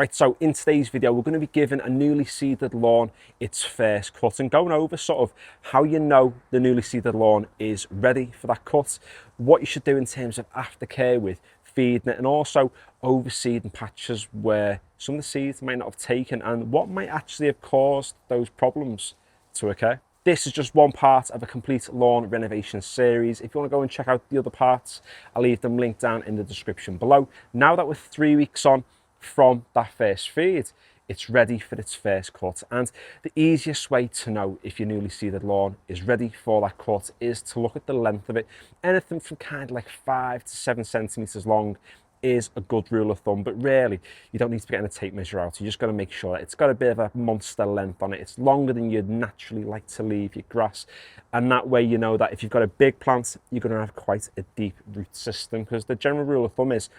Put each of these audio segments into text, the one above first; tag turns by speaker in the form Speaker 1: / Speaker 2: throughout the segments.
Speaker 1: Right, so in today's video, we're going to be giving a newly seeded lawn its first cut and going over sort of how you know the newly seeded lawn is ready for that cut, what you should do in terms of aftercare with feeding it, and also overseeding patches where some of the seeds might not have taken and what might actually have caused those problems to occur. This is just one part of a complete lawn renovation series. If you want to go and check out the other parts, I'll leave them linked down in the description below. Now that we're 3 weeks on from that first feed, it's ready for its first cut. And the easiest way to know if your newly seeded lawn is ready for that cut is to look at the length of it. Anything from kind of like 5 to 7 centimeters long is a good rule of thumb, but really you don't need to be getting a tape measure out. You just got to make sure that it's got a bit of a monster length on it. It's longer than you'd naturally like to leave your grass, and that way you know that if you've got a big plant, you're going to have quite a deep root system, because the general rule of thumb is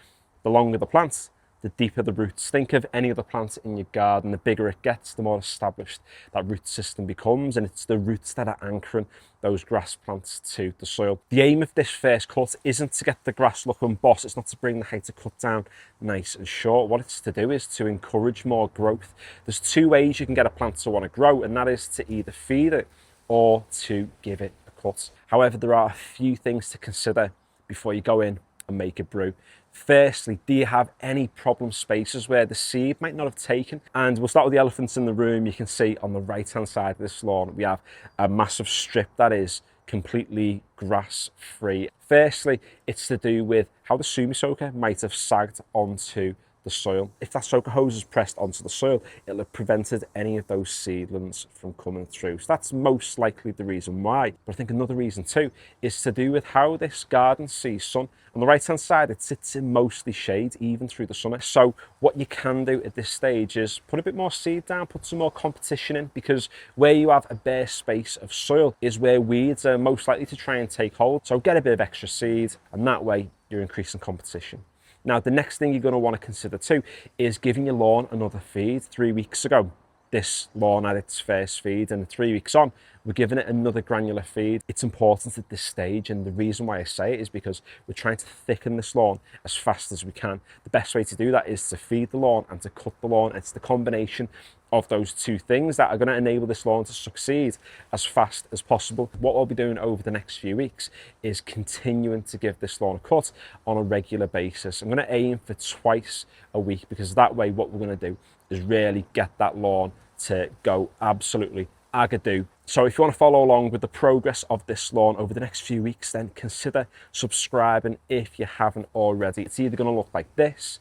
Speaker 1: the longer the plant, the deeper the roots. Think of any other plant in your garden. The bigger it gets, the more established that root system becomes, and it's the roots that are anchoring those grass plants to the soil. The aim of this first cut isn't to get the grass looking boss. It's not to bring the height of cut down nice and short. What it's to do is to encourage more growth. There's two ways you can get a plant to want to grow, and that is to either feed it or to give it a cut. However, there are a few things to consider before you go in and make a brew. Firstly, do you have any problem spaces where the seed might not have taken? And we'll start with the elephants in the room. You can see on the right hand side of this lawn, we have a massive strip that is completely grass free. Firstly, it's to do with how the sumi soaker might have sagged onto the soil. If that soaker hose is pressed onto the soil, it'll have prevented any of those seedlings from coming through. So that's most likely the reason why. But I think another reason too is to do with how this garden sees sun. On the right hand side, it sits in mostly shade, even through the summer. So what you can do at this stage is put a bit more seed down, put some more competition in, because where you have a bare space of soil is where weeds are most likely to try and take hold. So get a bit of extra seed, and that way you're increasing competition. Now, the next thing you're going to want to consider too is giving your lawn another feed. 3 weeks ago, this lawn had its first feed, and 3 weeks on, we're giving it another granular feed. It's important at this stage, and the reason why I say it is because we're trying to thicken this lawn as fast as we can. The best way to do that is to feed the lawn and to cut the lawn. It's the combination of those two things that are going to enable this lawn to succeed as fast as possible. What I'll be doing over the next few weeks is continuing to give this lawn a cut on a regular basis. I'm going to aim for twice a week, because that way what we're going to do is really get that lawn to go absolutely agadoo. So if you want to follow along with the progress of this lawn over the next few weeks, then consider subscribing if you haven't already. It's either going to look like this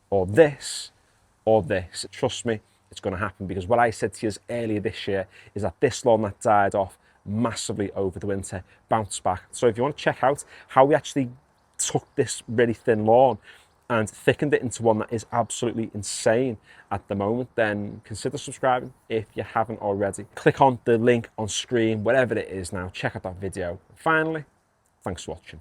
Speaker 1: or this or this. Trust me, it's going to happen, because what I said to you earlier this year is that this lawn that died off massively over the winter bounced back. So if you want to check out how we actually took this really thin lawn and thickened it into one that is absolutely insane at the moment, then consider subscribing if you haven't already. Click on the link on screen, wherever it is now, check out that video. Finally, thanks for watching.